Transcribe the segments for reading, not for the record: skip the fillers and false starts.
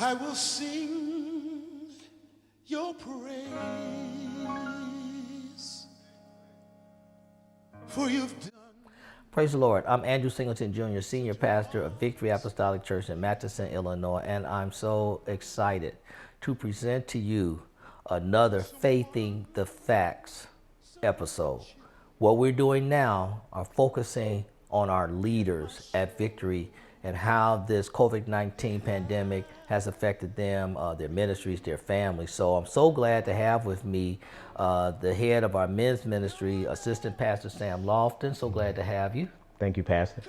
I will sing your praise, for you've done. Praise the Lord. I'm Andrew Singleton Jr., Senior Pastor of Victory Apostolic Church in Matteson, Illinois, and I'm so excited to present to you another Faithing the Facts episode. What we're doing now are focusing on our leaders at Victory and how this COVID-19 pandemic has affected them, their ministries, their families. So I'm so glad to have with me the head of our men's ministry, Assistant Pastor Sam Lofton. So glad to have you. Thank you, Pastor.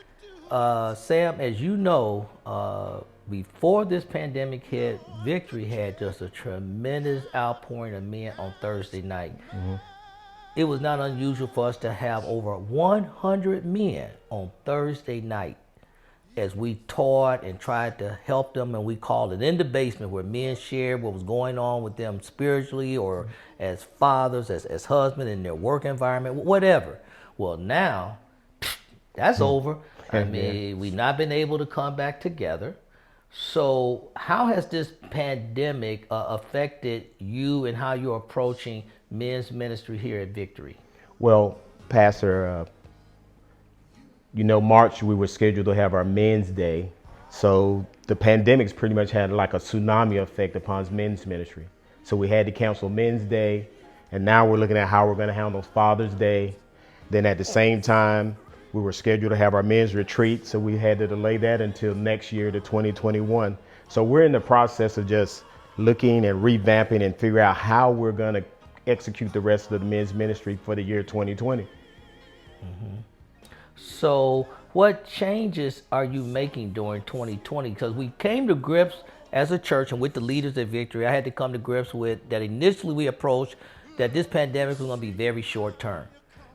Sam, as you know, before this pandemic hit, Victory had just a tremendous outpouring of men on Thursday night. Mm-hmm. It was not unusual for us to have over 100 men on Thursday night as we taught and tried to help them, and we called it In the Basement, where men shared what was going on with them spiritually or as fathers, as husbands in their work environment, whatever. Well, now that's over. I mean, we've not been able to come back together. So how has this pandemic affected you and how you're approaching men's ministry here at Victory? Well, Pastor, March we were scheduled to have our men's day. So the pandemic's pretty much had like a tsunami effect upon men's ministry. So we had to cancel men's day, and now we're looking at how we're going to handle Father's Day. Then at the same time, we were scheduled to have our men's retreat, so we had to delay that until next year to 2021. So we're in the process of just looking and revamping and figure out how we're going to execute the rest of the men's ministry for the year 2020. Mm-hmm. So what changes are you making during 2020? Because we came to grips as a church and with the leaders at Victory, I had to come to grips with that initially we approached that this pandemic was going to be very short term.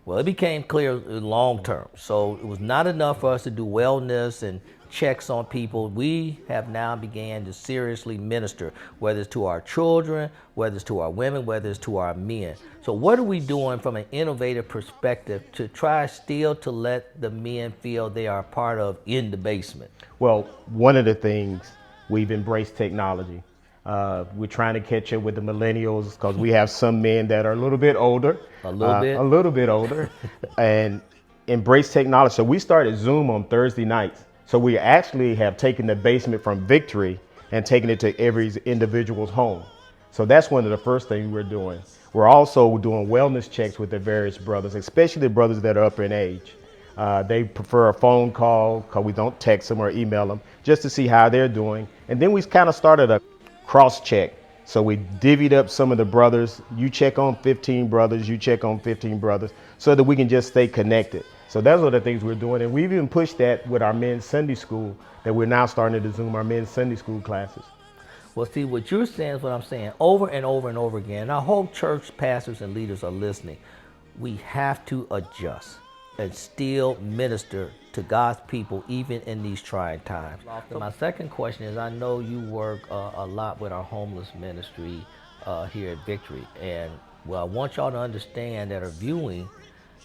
Well, it became clear long term. So it was not enough for us to do wellness and checks on people. We have now began to seriously minister, whether it's to our children, whether it's to our women, whether it's to our men. So what are we doing from an innovative perspective to try still to let the men feel they are part of In the Basement? Well, one of the things, we've embraced technology. We're trying to catch up with the millennials because we have some men that are a little bit older. A little bit older and embrace technology. So we started Zoom on Thursday nights. So we actually have taken the basement from Victory and taken it to every individual's home. So that's one of the first things we're doing. We're also doing wellness checks with the various brothers, especially the brothers that are up in age. They prefer a phone call because we don't text them or email them just to see how they're doing. And then we kind of started a cross check. So we divvied up some of the brothers. You check on 15 brothers, you check on 15 brothers, so that we can just stay connected. So those are the things we're doing. And we've even pushed that with our men's Sunday school, that we're now starting to Zoom our men's Sunday school classes. Well, see, what you're saying is what I'm saying over and over and over again. I hope church pastors and leaders are listening. We have to adjust and still minister to God's people, even in these trying times. My second question is, I know you work a lot with our homeless ministry here at Victory. And well, I want y'all to understand that are viewing,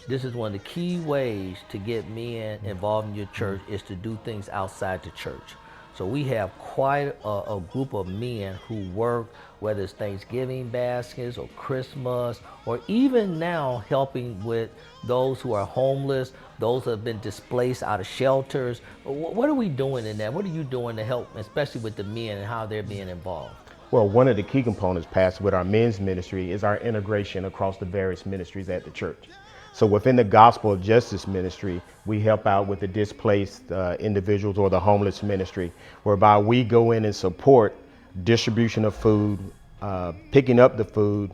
this is one of the key ways to get men involved in your church is to do things outside the church. So we have quite a group of men who work, whether it's Thanksgiving baskets or Christmas, or even now helping with those who are homeless, those who have been displaced out of shelters. What are we doing in that? What are you doing to help, especially with the men and how they're being involved? Well, one of the key components, Pastor, with our men's ministry is our integration across the various ministries at the church. So within the Gospel of Justice ministry, we help out with the displaced individuals or the homeless ministry, whereby we go in and support distribution of food, picking up the food,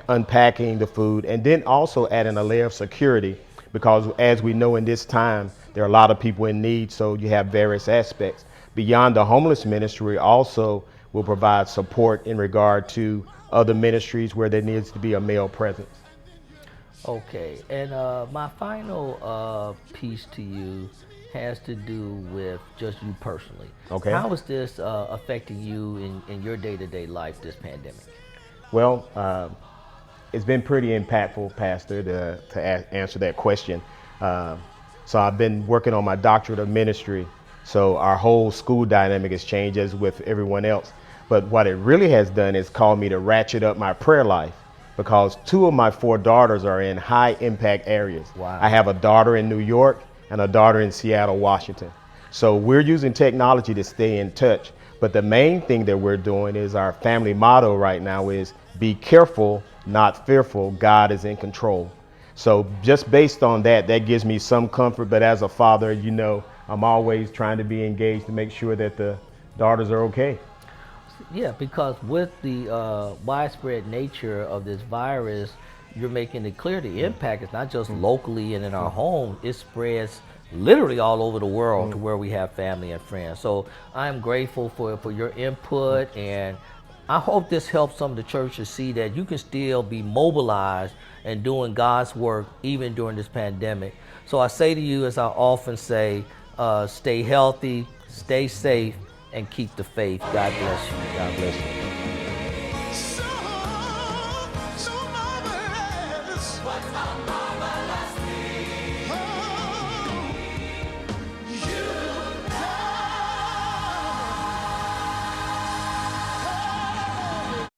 unpacking the food, and then also adding a layer of security, because as we know in this time, there are a lot of people in need, so you have various aspects. Beyond the homeless ministry, also will provide support in regard to other ministries where there needs to be a male presence. Okay, and my final piece to you has to do with just you personally. Okay. How is this affecting you in your day-to-day life, this pandemic? Well, it's been pretty impactful, Pastor, to answer that question. So I've been working on my doctorate of ministry So our whole school dynamic has changed as with everyone else. But what it really has done is called me to ratchet up my prayer life, because 2 of my 4 daughters are in high impact areas. Wow. I have a daughter in New York and a daughter in Seattle, Washington. So we're using technology to stay in touch. But the main thing that we're doing is our family motto right now is be careful, not fearful. God is in control. So just based on that, that gives me some comfort. But as a father, you know, I'm always trying to be engaged to make sure that the daughters are okay. Yeah, because with the widespread nature of this virus, you're making it clear the impact is not just locally and in our home, it spreads literally all over the world to where we have family and friends. So I'm grateful for your input, and I hope this helps some of the churches see that you can still be mobilized and doing God's work even during this pandemic. So I say to you, as I often say, stay healthy, stay safe, and keep the faith. God bless you. God bless you. So marvelous.